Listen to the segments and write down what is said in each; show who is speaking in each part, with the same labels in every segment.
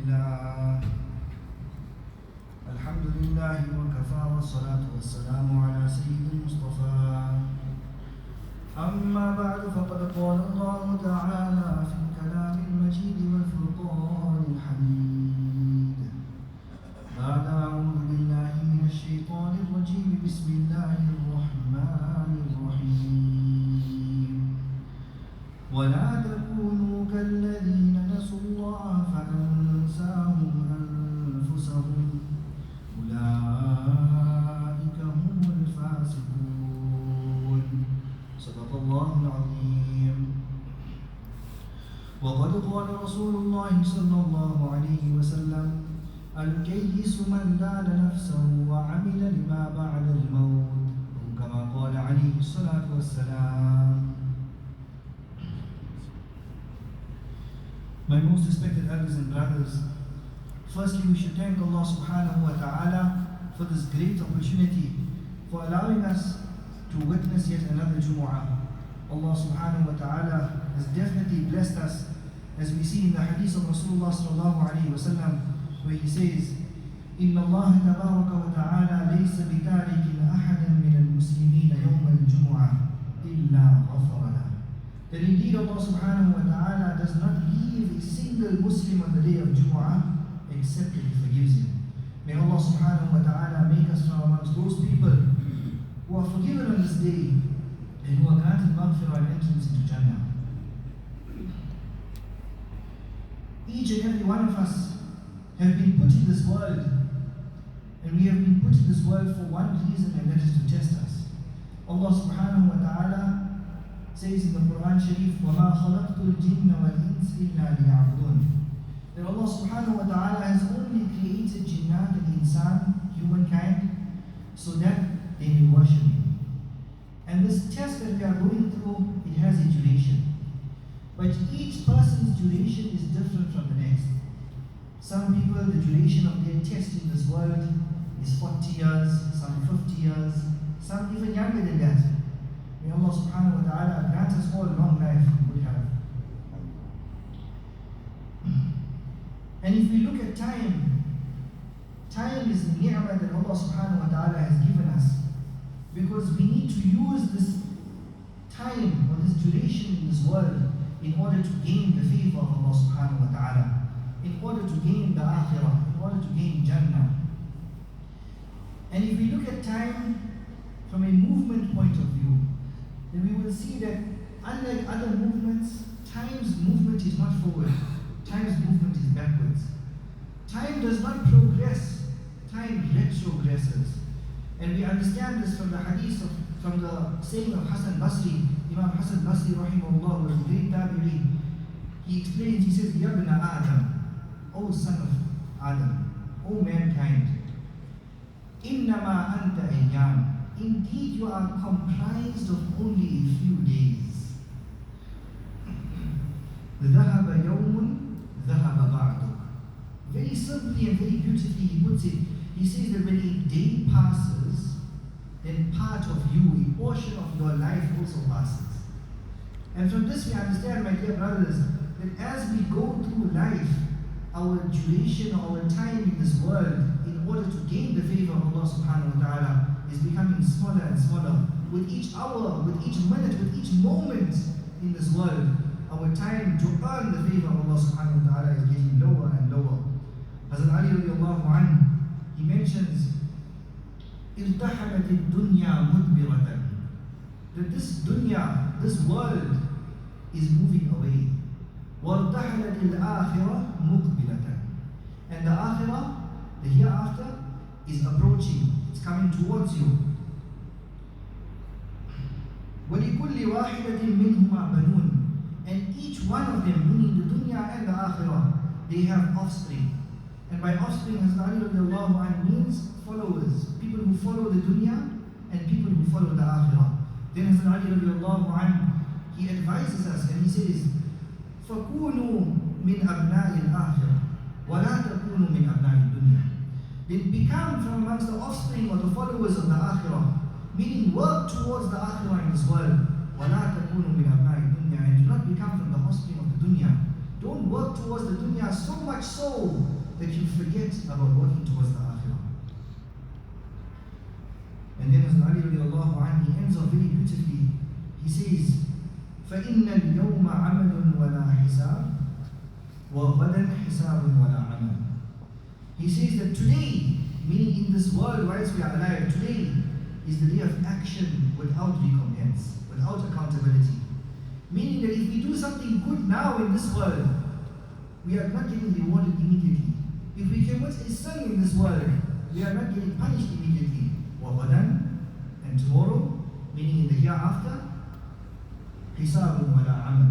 Speaker 1: لله الحمد لله وكفى والصلاة والسلام على سيد المصطفى أما بعد فقد قال الله تعالى في الكلام المجيد والفرقان الحميد بعد أعوذ بالله من الشيطان الرجيم بسم الله الرحمن الرحيم ولا تكونوا كالذين نسوا الله فأنساهم أنفسهم أولئك هم الفاسقون صدق الله العظيم. وقد قال رسول الله صلى الله عليه وسلم الكيس من دان نفسه وعمل لما بعد الموت كما قال عليه الصلاة والسلام. My most respected elders and brothers, firstly we should thank Allah subhanahu wa ta'ala for this great opportunity, for allowing us to witness yet another Jumu'ah. Allah subhanahu wa ta'ala has definitely blessed us, as we see in the hadith of Rasulullah sallallahu alayhi wa sallam, where he says, إِنَّ اللَّهَ تَبَارَكَ وَتَعَالَى لَيْسَ بِتَارِكٍ أَحَدًا مِنَ الْمُسْلِمِينَ يَوْمَ الْجُمُعَةِ إِلَّا غَفَرَ لَهُ. That indeed Allah subhanahu wa ta'ala does not leave a single Muslim on the day of Jumu'ah except that He forgives him. May Allah subhanahu wa ta'ala make us from amongst those people who are forgiven on this day and who are granted maghfirah and entrance into Jannah. Each and every one of us have been put in this world, and we have been put in this world for one reason, and that is to test us. Allah subhanahu wa ta'ala says in the Quran Sharif, وَمَا خَلَقْتُ الْجِنَّ وَالْإِنسِ إِلَّا لِيَعْبُدُونَ. That Allah subhanahu wa ta'ala has only created jinnat and insan, humankind, so that they may worship Him. And this test that we are going through, it has a duration. But each person's duration is different from the next. Some people, the duration of their test in this world is 40 years, some 50 years, some even younger than that. May Allah subhanahu wa ta'ala grant us all long life we have. And if we look at time, time is the ni'mah that Allah subhanahu wa ta'ala has given us, because we need to use this time or this duration in this world in order to gain the favor of Allah subhanahu wa ta'ala, in order to gain the akhirah, in order to gain Jannah. And if we look at time from a movement point of view, then we will see that unlike other movements, time's movement is not forward, time's movement is backwards. Time does not progress, time retrogresses. And we understand this from the hadith from the saying of Hassan Basri. Imam Hassan Basri rahimahullah was a great tabi'i. He explains, he says, Ya ibn Adam, O son of Adam, O mankind, innama anta ayyam. Indeed you are comprised of only a few days. ذهب يوم ذهب بعدك. Very simply and very beautifully he puts it. He says that when a day passes, then part of you, a portion of your life also passes. And from this we understand, my dear brothers, that as we go through life, our duration, our time in this world, in order to gain the favor of Allah subhanahu wa ta'ala, is becoming smaller and smaller. With each hour, with each minute, with each moment in this world, our time to earn the favor of Allah subhanahu wa ta'ala is getting lower and lower. Hazrat Ali radiallahu anhu, he mentions, إِرْتَحَلَتِ الدُّنْيَا مُدْبِرَةً. That this dunya, this world, is moving away. وَارْتَحَلَتِ الْآخِرَةِ مُقْبِلَةً. And the akhirah, the hereafter, is approaching, it's coming towards you. وَلِكُلِّ وَاحِدَةٍ مِّنْهُمَا بَنُونَ. And each one of them, meaning the dunya and the akhirah, they have offspring. And by offspring, Hazrat Ali radiallahu anhu means followers, people who follow the dunya and people who follow the akhirah. Then Hazrat Ali radiallahu anhu, he advises us and he says, فَكُونُوا مِنْ أَبْنَاءِ الْآخِرَةِ وَلَا تَكُونُوا مِنْ أَبْنَاءِ الدُّنْيَا. Then become from amongst the offspring or the followers of the akhirah, meaning work towards the akhirah in this world. وَلَا تَكُونُوا مِنْ أَبْنَاءِ الدُّنْيَا. And do not become from the offspring of the dunya. Don't work towards the dunya so much so that you forget about working towards the akhirah. And then as Ali radiallahu anhu, he ends off very beautifully. He says, فَإِنَّ الْيَوْمَ عَمَلٌ وَلَا حِسَابٌ وَغَدًا حِسَابٌ وَلَا عَمَلٌ. He says that today, meaning in this world whilst we are alive, today is the day of action without recompense, without accountability. Meaning that if we do something good now in this world, we are not getting rewarded immediately. If we commit a sin in this world, we are not getting punished immediately. وَغَدًا, and tomorrow, meaning in the hereafter, حِسَابٌ وَلَا عَمَلٌ.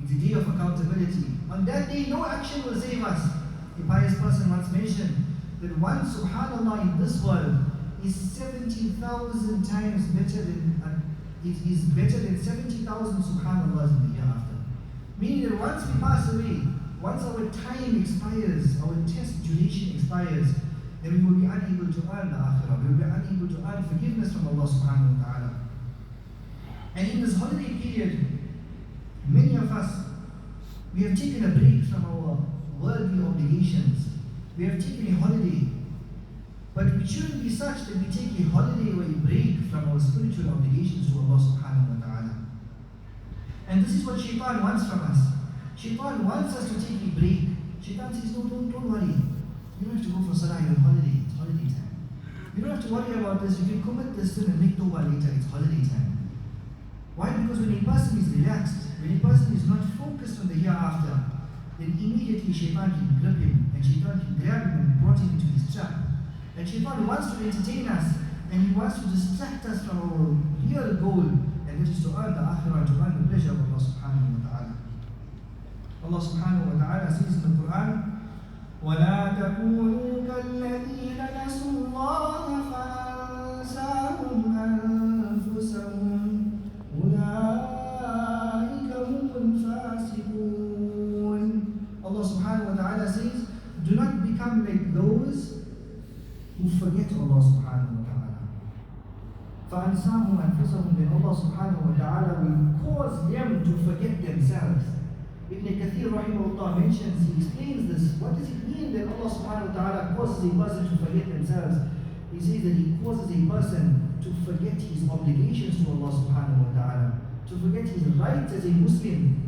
Speaker 1: It's a day of accountability. On that day, no action will save us. A pious person once mentioned that one subhanallah in this world is 70,000 times better than it is better than 70,000 subhanallahs in the hereafter. Meaning that once we pass away, once our time expires, our test duration expires, then we will be unable to earn the akhirah. We will be unable to earn forgiveness from Allah subhanahu wa ta'ala. And in this holiday period, many of us, we have taken a break from our worldly obligations. We have taken a holiday. But it shouldn't be such that we take a holiday or a break from our spiritual obligations to Allah subhanahu wa ta'ala. And this is what Shaitan wants from us. Shaitan wants us to take a break. Shaitan says, no, don't worry. You don't have to go for salah, you're on holiday. It's holiday time. You don't have to worry about this. You can commit this sin and make tawbah later. It's holiday time. Why? Because when a person is relaxed, when a person is not focused on the hereafter, then immediately Shaitan can grip him, and Shaitan can grab him and brought him into his trap. And Shaitan wants to entertain us, and he wants to distract us from our real goal, and that is to earn the akhirah, to earn the pleasure of Allah subhanahu wa ta'ala. Allah subhanahu wa ta'ala says in the Quran, وَلَا تَكُونُوا كَالَّذِينَ نَسُوا اللَّهَ فَأَنْسَاهُمْ أَنفُسَهُمْ أُولَٰئِكَ هُمُ الْفَاسِقُونَ. Allah subhanahu wa ta'ala says, do not become like those who forget Allah subhanahu wa ta'ala. فَأَنْسَاهُمْ أَنفُسَهُمْ. Then Allah subhanahu wa ta'ala will cause them to forget themselves. Ibn Kathir rahimahullah mentions, he explains this. What does it mean that Allah subhanahu wa ta'ala causes a person to forget themselves? He says that he causes a person to forget his obligations to Allah subhanahu wa ta'ala, to forget his rights as a Muslim.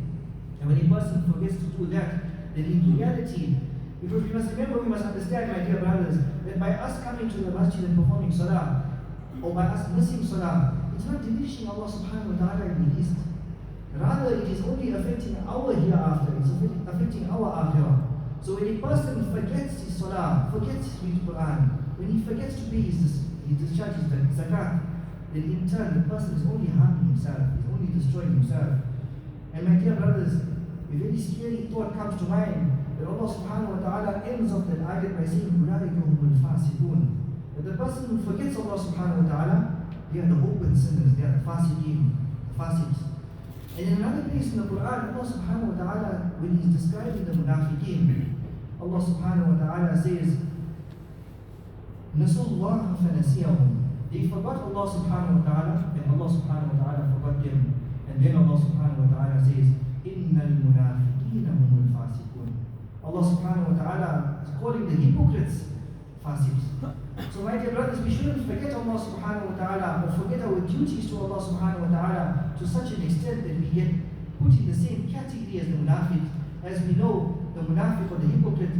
Speaker 1: And when a person forgets to do that, then in reality, because we must remember, we must understand, my dear brothers, that by us coming to the masjid and performing salah, or by us missing salah, it's not diminishing Allah subhanahu wa ta'ala in the least. Rather, it is only affecting our hereafter, it's affecting our akhirah. So when a person forgets his salah, forgets his read Quran, when he forgets to pay his discharges the zakat, then in turn the person is only harming himself, is only destroying himself. And my dear brothers, a very scary thought comes to mind, that Allah subhanahu wa ta'ala ends off that ayat by saying, أُولَٰئِكَ هُمُ الْفَاسِقُونَ. That the person who forgets Allah subhanahu wa ta'ala, they are the open sinners, they are the fasiqeen, the fasiqs. And in another place in the Quran, Allah subhanahu wa ta'ala, when He's describing the munafiqeen, Allah subhanahu wa ta'ala says, نَسُوا اللَّهَ فَنَسِيَهُمْ. They forgot Allah subhanahu wa ta'ala, and Allah subhanahu wa ta'ala forgot them. And then Allah subhanahu wa ta'ala says, إِنَّ الْمُنَافِقِينَ هُمُ الْفَاسِقُونَ. Allah subhanahu wa ta'ala is calling the hypocrites fasiqs. So my dear brothers, we shouldn't forget Allah subhanahu wa ta'ala, or forget our duties to Allah subhanahu wa ta'ala to such an extent that we get put in the same category as the munafiq. As we know, the munafiq or the hypocrite,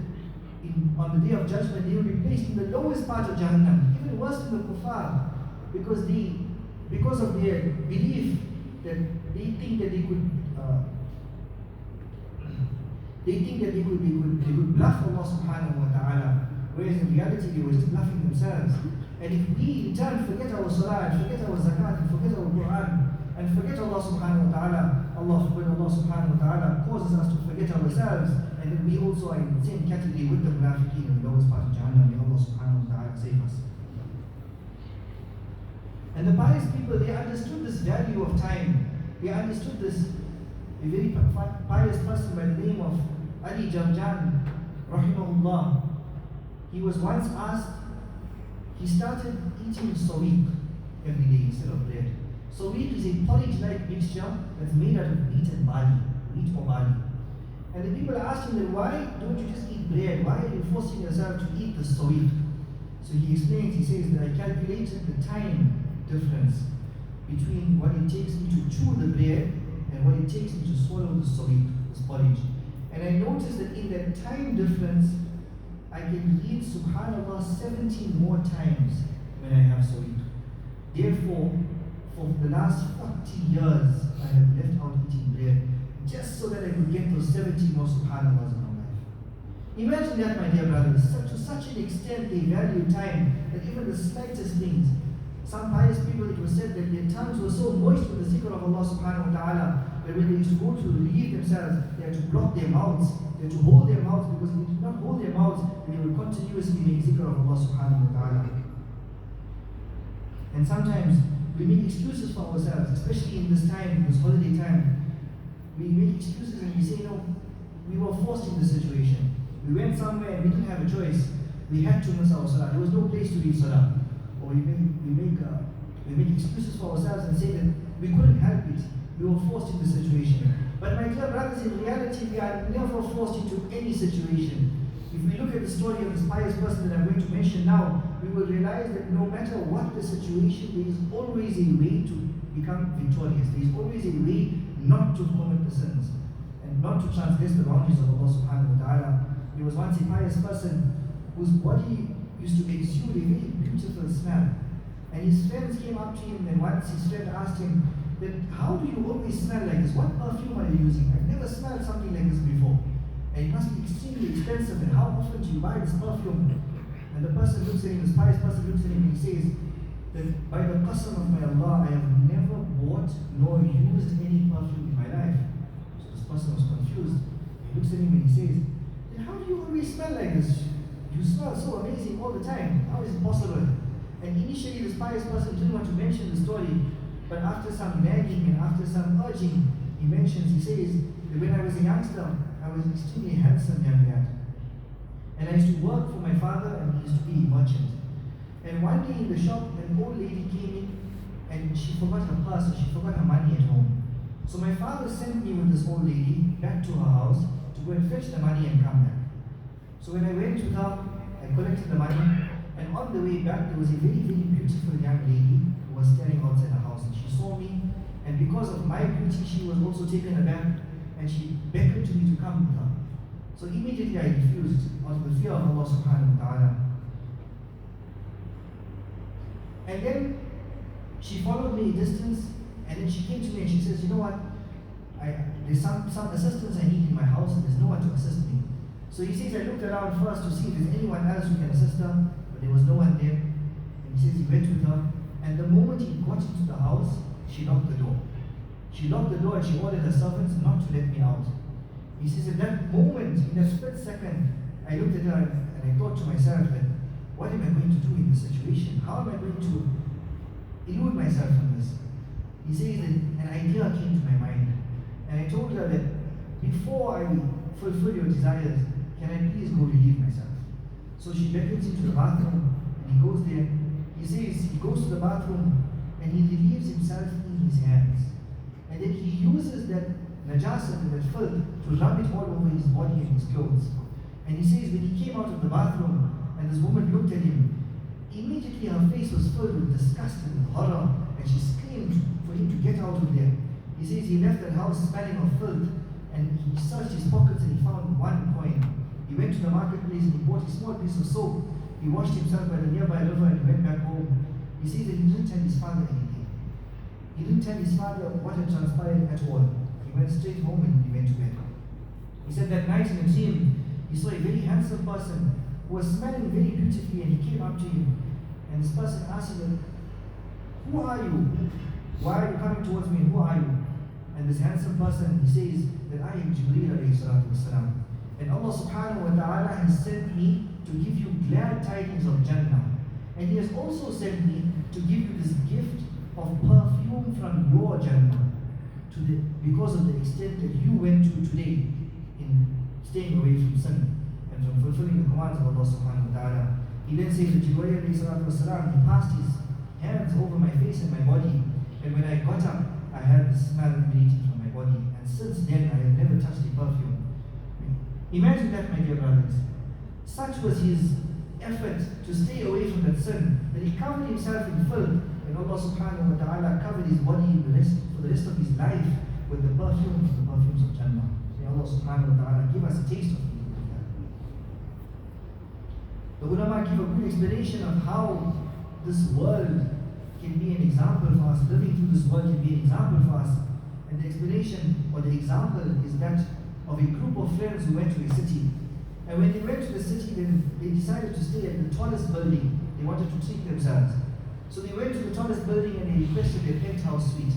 Speaker 1: on the day of judgment, they will be placed in the lowest part of Jahannam, even worse than the kuffar, because of their belief that they think that they could bluff Allah subhanahu wa ta'ala, whereas in reality they were just bluffing themselves. And if we in turn forget our salah, and forget our zakat, and forget our Quran, and forget Allah subhanahu wa ta'ala, Allah subhanahu wa ta'ala causes us to forget ourselves, and then we also are in the same category with the munafiqeen in the lowest part of Jahannam. May Allah subhanahu wa ta'ala save us. And the pious people, they understood this value of time. They understood this. A very pious person by the name of Ali Jamjan, rahimahullah, he was once asked, he started eating sawiq every day instead of bread. Sawiq is a porridge-like mixture that's made out of wheat and barley, wheat or barley. And the people asked him, then why don't you just eat bread? Why are you forcing yourself to eat the sweet? So he explains, he says that I calculated the time difference between what it takes me to chew the bread and what it takes me to swallow the sweet, this porridge. And I noticed that in that time difference, I can read subhanallah 17 more times when I have sweet. Therefore, for the last 40 years, I have left out eating bread just so that I could get those 70 more subhanallahs in my life. Imagine that, my dear brothers, to such an extent they value time that even the slightest things. Some pious people, it was said that their tongues were so moist with the zikr of Allah subhanahu wa ta'ala that when they used to go to relieve themselves, they had to block their mouths, they had to hold their mouths, because if they did not hold their mouths, they would continuously make zikr of Allah subhanahu wa ta'ala. And sometimes we make excuses for ourselves, especially in this time, this holiday time. We make excuses and we say, no, we were forced in this situation. We went somewhere and we didn't have a choice. We had to miss our salah. There was no place to read salah. Or we make excuses for ourselves and say that we couldn't help it. We were forced in this situation. But my dear brothers, in reality, we are never forced into any situation. If we look at the story of this pious person that I'm going to mention now, we will realize that no matter what the situation, there is always a way to become victorious. There is always a way not to commit the sins and not to transgress the boundaries of Allah subhanahu wa ta'ala. There was once a pious person whose body used to exude a very beautiful smell. And his friends came up to him, and once his friend asked him, that, how do you always smell like this? What perfume are you using? I've never smelled something like this before. And it must be extremely expensive, and how often do you buy this perfume? And the person looks at him, this pious person looks at him, and he says that by the qasam of my Allah, I have never bought nor used any perfume in my life. So this person was confused. He looks at him and he says, then how do you always smell like this? You smell so amazing all the time. How is it possible? And initially this pious person didn't want to mention the story, but after some nagging and after some urging, he mentions, he says that when I was a youngster, I was an extremely handsome young lad. And I used to work for my father, and he used to be a merchant. And one day in the shop, an old lady came in and she forgot her purse, or she forgot her money at home. So my father sent me with this old lady back to her house to go and fetch the money and come back. So when I went with her, I collected the money, and on the way back there was a very, very beautiful young lady who was standing outside the house, and she saw me, and because of my beauty she was also taken aback, and she beckoned to me to come with her. So immediately I refused out of the fear of Allah subhanahu wa ta'ala. And then she followed me a distance, and then she came to me and she says, you know what, there's some assistance I need in my house, and there's no one to assist me. So he says, I looked around first to see if there's anyone else who can assist her, but there was no one there. And he says he went with her, and the moment he got into the house, she locked the door. She locked the door and she ordered her servants not to let me out. He says, at that moment, in a split second, I looked at her and I thought to myself that, what am I going to do in this situation? How am I going to elude myself from this? He says that an idea came to my mind, and I told her that before I fulfill your desires, can I please go relieve myself? So she beckons him to the bathroom, and he goes there. He says he goes to the bathroom and he relieves himself in his hands. And then he uses that najasat and that filth to rub it all over his body and his clothes. And he says when he came out of the bathroom and this woman looked at him, immediately her face was filled with disgust and horror, and she screamed for him to get out of there. He says he left that house smelling of filth, and he searched his pockets and he found 1 coin. He went to the marketplace and he bought a small piece of soap. He washed himself by the nearby river and he went back home. He says that he didn't tell his father anything. He didn't tell his father what had transpired at all. He went straight home and he went to bed. He said that night in a dream, he saw a very handsome person who was smelling very beautifully, and he came up to him. And this person asked him, who are you? Why are you coming towards me? Who are you? And this handsome person, he says that I am Jibreel alayhi salatu wasalam. And Allah subhanahu wa ta'ala has sent me to give you glad tidings of Jannah. And He has also sent me to give you this gift of perfume from your Jannah, because of the extent that you went to today in staying away from sin and from fulfilling the commands of Allah subhanahu wa ta'ala. He then says that Jibreel alayhi salatu wasalam, he passed his hands over my face and my body, and when I got up, I had the smell emanating from my body, and since then I have never touched a perfume. Imagine that, my dear brothers. Such was his effort to stay away from that sin, that he covered himself in filth, and Allah subhanahu wa ta'ala covered his body in for the rest of his life with the perfumes of Jannah. May Allah subhanahu wa ta'ala give us a taste of that. The ulama give a good explanation of how this world can be an example for us, living through this world can be an example for us. And the explanation or the example is that of a group of friends who went to a city. And when they went to the city, then they decided to stay at the tallest building. They wanted to treat themselves. So they went to the tallest building and they requested a penthouse suite.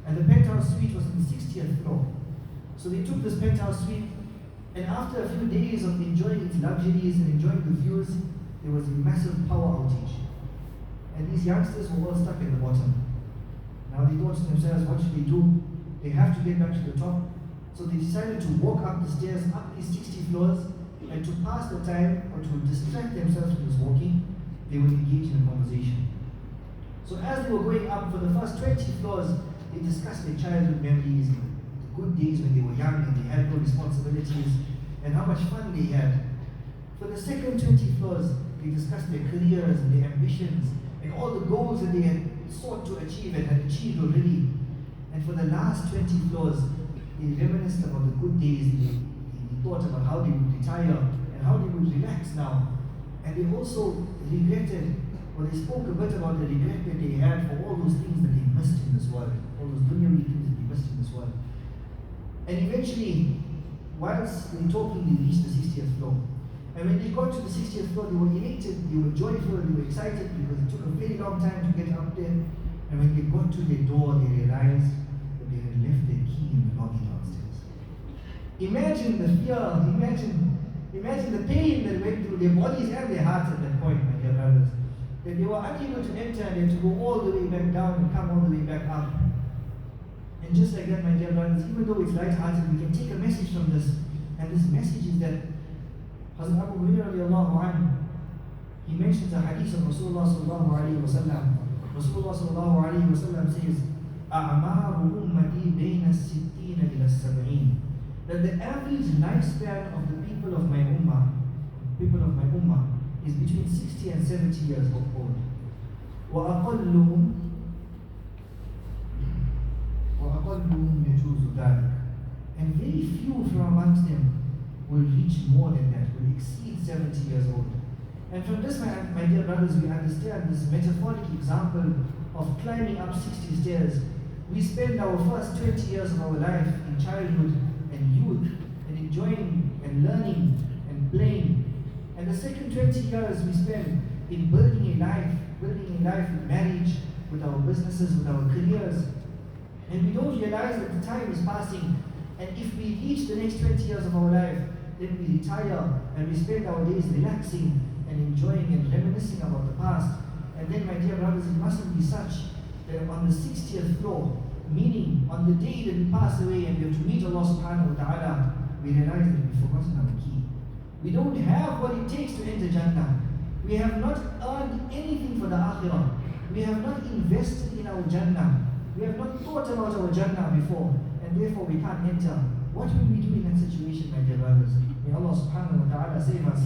Speaker 1: And the penthouse suite was on the 60th floor. So they took this penthouse suite, and after a few days of enjoying its luxuries and enjoying the views, there was a massive power outage. And these youngsters were all stuck at the bottom. Now they thought to themselves, what should they do? They have to get back to the top. So they decided to walk up the stairs, up these 60 floors, and to pass the time or to distract themselves from this walking, they would engage in a conversation. So as they were going up for the first 20 floors, they discussed their childhood memories, the good days when they were young and they had no responsibilities, and how much fun they had. For the second 20 floors, they discussed their careers and their ambitions and all the goals that they had sought to achieve and had achieved already. And for the last 20 floors, they reminisced about the good days. They thought about how they would retire and how they would relax now. And they also regretted, or they spoke a bit about the regret that they had for all those things that they missed in this world, all those dunyawi things that they missed in this world. And eventually, whilst they were talking, they reached the 60th floor. And when they got to the 60th floor, they were elated, they were joyful, they were excited because it took a very long time to get up there. And when they got to their door, they realized that they had left their key in the lobby downstairs. Imagine the fear, imagine the pain that went through their bodies and their hearts at that point, my dear brothers. That they were unable to enter and they had to go all the way back down and come all the way back up. And just like that, my dear brothers, even though it's light-hearted, we can take a message from this. And this message is that Hazrat Abu Hurairah radiallahu anhu, he mentions a hadith of Rasulullah sallallahu alayhi wa sallam. Rasulullah sallallahu alayhi wa sallam says, أَعْمَارُ أُمَّتِي بَيْنَ السِّتِّينَ إِلَى السَّبْعِينَ. That the average lifespan of the people of my ummah is between 60 and 70 years old. وَأَقَلُّهُمْ يَجُوزُ ذَلِكَ. And very few from amongst them will reach more than that, will exceed 70 years old. And from this, my dear brothers, we understand this metaphoric example of climbing up 60 stairs. We spend our first 20 years of our life in childhood and youth and enjoying and learning and playing. And the second 20 years we spend in building a life in marriage, with our businesses, with our careers. And we don't realize that the time is passing. And if we reach the next 20 years of our life, then we retire and we spend our days relaxing and enjoying and reminiscing about the past. And then, my dear brothers, it mustn't be such that on the 60th floor, meaning on the day that we pass away and we have to meet Allah subhanahu wa ta'ala, we realize that we've forgotten our key. We don't have what it takes to enter Jannah. We have not earned anything for the Akhirah. We have not invested in our Jannah. We have not thought about our Jannah before, and therefore we can't enter. What will we do in that situation, my dear brothers? May Allah subhanahu wa ta'ala save us.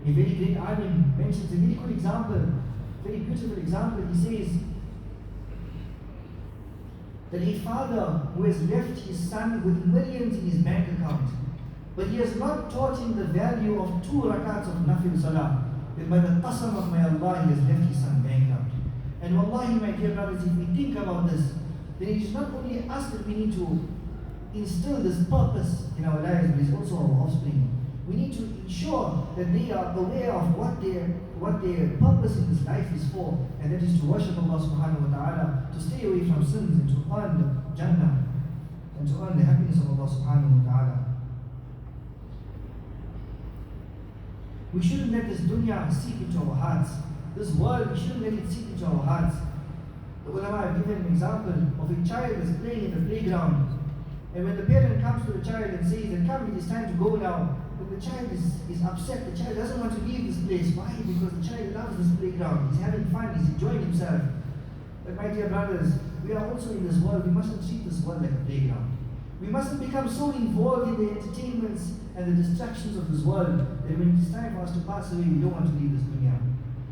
Speaker 1: A very great alim mentions a very good example, very beautiful example. He says that a father who has left his son with millions in his bank account, but he has not taught him the value of 2 rakats of nafil salah, then by the qasam of my Allah, he has left his son bankrupt. And wallahi, my dear brothers, if we think about this, then it is not only us that we need to instill this purpose in our lives, but it's also our offspring. We need to ensure that they are aware of what their purpose in this life is for, and that is to worship Allah subhanahu wa ta'ala, to stay away from sins and to earn the Jannah and to earn the happiness of Allah subhanahu wa ta'ala. We shouldn't let this dunya seep into our hearts. This world, we shouldn't let it seep into our hearts. The ulama have given an example of a child that's playing in the playground, and when the parent comes to the child and says that come, it is time to go now, but the child is upset. The child doesn't want to leave this place. Why? Because the child loves this playground. He's having fun. He's enjoying himself. But my dear brothers, we are also in this world. We mustn't treat this world like a playground. We mustn't become so involved in the entertainments and the distractions of this world that when it is time for us to pass away, we don't want to leave this dunya.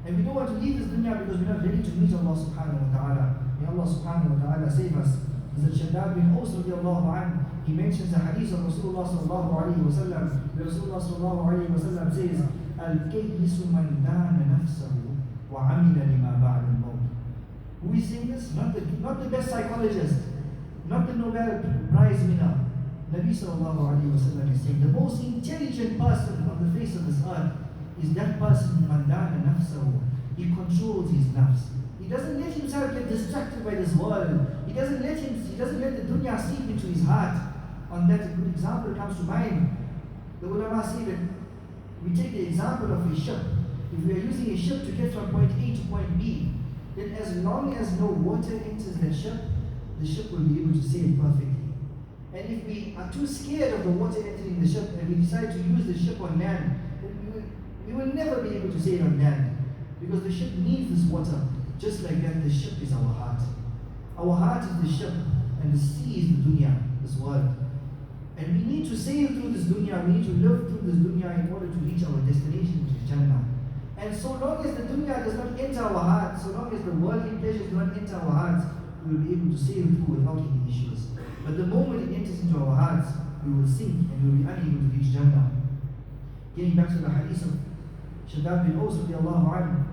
Speaker 1: And we don't want to leave this dunya because we're not ready to meet Allah subhanahu wa ta'ala. May Allah subhanahu wa ta'ala save us. As Shaddad bin Aus radiallahu anhu, he mentions the hadith of Rasulullah sallallahu alayhi wa sallam. Rasulullah sallallahu alayhi wa sallam says, Al-kayyisu man dana nafsahu wa amila lima ba'da al-maut. Who is saying this? Not the best psychologist, not the Nobel Prize winner. Nabi sallallahu alayhi wa sallam is saying, the most intelligent person on the face of this earth is that person, man dana nafsahu. He controls his nafs. He doesn't let himself get distracted by this world. He doesn't let the dunya seep into his heart. On that, a good example comes to mind. The ulama say that we take the example of a ship. If we are using a ship to get from point A to point B, then as long as no water enters that ship, the ship will be able to sail perfectly. And if we are too scared of the water entering the ship and we decide to use the ship on land, we will never be able to sail on land because the ship needs this water. Just like that, the ship is our heart. Our heart is the ship, and the sea is the dunya, this world. And we need to sail through this dunya, we need to live through this dunya in order to reach our destination, which is Jannah. And so long as the dunya does not enter our hearts, so long as the worldly pleasures do not enter our hearts, we will be able to sail through without any issues. But the moment it enters into our hearts, we will sink and we will be unable to reach Jannah. Getting back to the hadith of Shaddad bin Aus radiallahu anhu,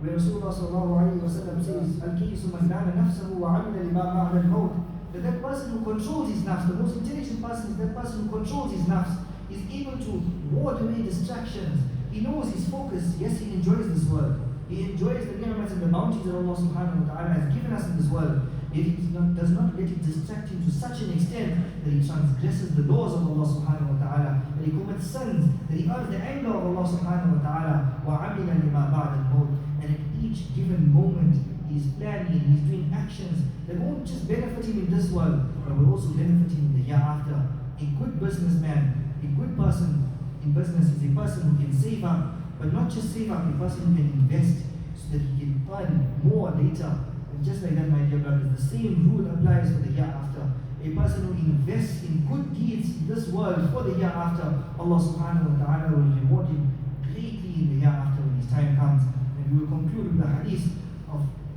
Speaker 1: where Rasulullah sallallahu alayhi wa sallam says, Al-kayyisu man dana nafsahu wa amila lima ba'da al-maut. That person who controls his nafs, the most intelligent person is that person who controls his nafs, is able to ward away distractions. He knows his focus. Yes, he enjoys this world. He enjoys the ni'mats and the bounties that Allah subhanahu wa ta'ala has given us in this world. Yet he does not let it distract him to such an extent that he transgresses the laws of Allah subhanahu wa ta'ala, that he commits sins, that he earns the anger of Allah subhanahu wa ta'ala. وَعَمِلَ لِمَا بَعْدَ الْمَوْتِ. And at each given moment, he's planning, he's doing actions that won't just benefit him in this world, but will also benefit him in the hereafter. A good businessman, a good person in business is a person who can save up, but not just save up, a person who can invest so that he can earn more later. And just like that, my dear brothers, the same rule applies for the hereafter. A person who invests in good deeds in this world for the hereafter, Allah subhanahu wa ta'ala will reward him greatly in the hereafter when his time comes. And we will conclude with the hadith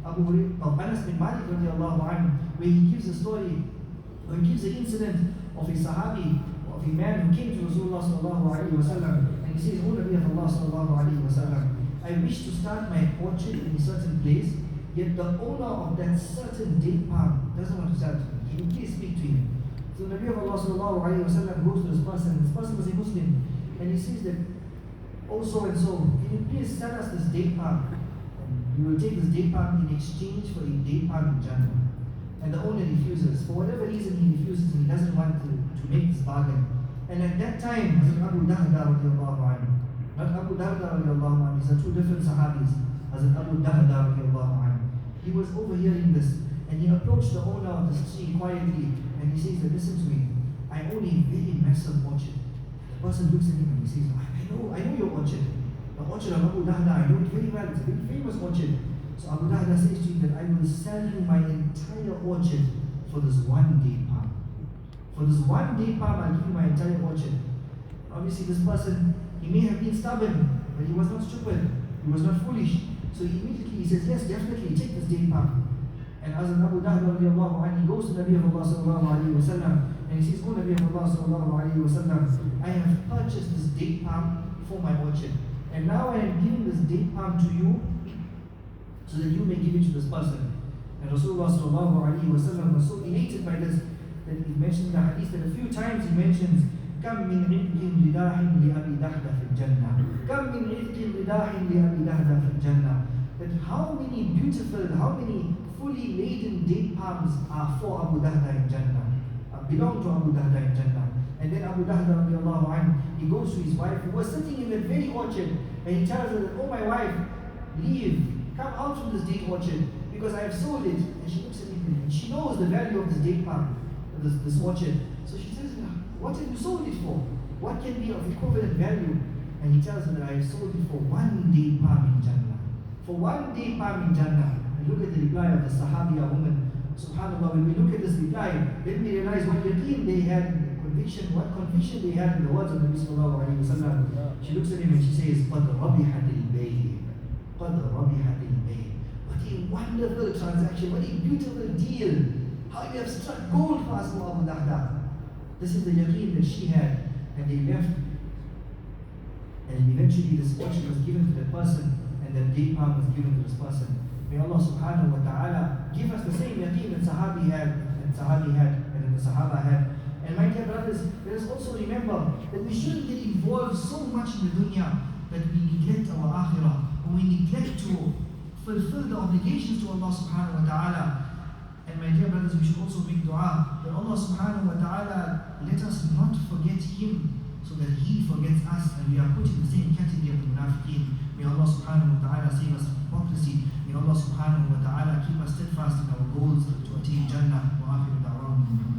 Speaker 1: of Anas bin Malik radiallahu anhu, where he gives a story, or he gives an incident of a sahabi, of a man who came to Rasulullah sallallahu alayhi wa sallam, and he says, O Nabi of Allah sallallahu alayhi wa sallam, I wish to start my orchard in a certain place, yet the owner of that certain date palm doesn't want to sell to me. Can you please speak to him? So Nabi of Allah sallallahu alayhi wa sallam goes to this person was a Muslim, and he says that, oh so and so, can you please sell us this date palm? We will take this date palm in exchange for a date palm in Jannah. And the owner refuses. For whatever reason he refuses, and he doesn't want to make this bargain. And at that time, Hazrat Abu Darda radiallahu anhu, not Abu Darda radiallahu anhu, these are two different sahabis. Hazrat Abu Darda radiallahu anhu, he was overhearing this, and he approached the owner of this tree quietly, and he says, listen to me, I own a very massive orchard. The person looks at him and he says, I know your orchard. The orchard of Abu Darda, I know it very well, it's a very famous orchard. So Abu Darda says to him that I will sell you my entire orchard for this one date palm. For this one date palm, I'll give you my entire orchard. Obviously this person, he may have been stubborn, but he was not stupid, he was not foolish. So he says, yes, definitely, take this date palm. And as Abu Darda radiallahu anhu, he goes to Nabi of Allah sallallahu alayhi wa sallam, and he says, oh Nabi of Allah sallallahu alayhi wa sallam, I have purchased this date palm for my orchard. And now I am giving this date palm to you so that you may give it to this person. And Rasulullah sallallahu alayhi wa sallam was so elated by this that he mentioned the hadith that a few times he mentions, كم من عتق رداح لأبي دحدة في الجنة. كم من عتق رداح لأبي دحدة في الجنة. That how many beautiful, how many fully laden date palms are for Abu Dahda in Jannah, belong to Abu Dahda in Jannah. And then Abu Dahda radiallahu anhu, he goes to his wife who was sitting in that very orchard, and he tells her that, oh my wife, leave, come out from this date orchard, because I have sold it. And she looks at him and she knows the value of this date palm, this orchard. So she says, what have you sold it for? What can be of equivalent value? And he tells her that I have sold it for one date palm in Jannah. For one date palm in Jannah. And look at the reply of the Sahabiya woman Subhanallah, when we look at this reply, then we realize what yaqeen they had, what conviction they had in the words of Nabi sallallahu alayhi wa sallam. She looks at him and she says, قَدْ رَبِحَتِ الْبَيْءِ قَدْ رَبِحَتِ الْبَيْء. What a wonderful transaction, what a beautiful deal. How you have struck gold for us, Abu Dahda. This is the yaqeen that she had. And they left. And eventually this fortune was given to that person, and that date palm was given to this person. May Allah subhanahu wa ta'ala give us the same yaqeen that Sahabi had, and that the Sahaba had. And my dear brothers, let us also remember that we shouldn't get involved so much in the dunya that we neglect our akhirah, or we neglect to fulfill the obligations to Allah subhanahu wa ta'ala. And my dear brothers, we should also make dua that Allah subhanahu wa ta'ala let us not forget Him, so that He forgets us and we are put in the same category of the munafiqeen. May Allah subhanahu wa ta'ala save us from hypocrisy. May Allah subhanahu wa ta'ala keep us steadfast in our goals to attain Jannah. Wa akhiru da'wahum.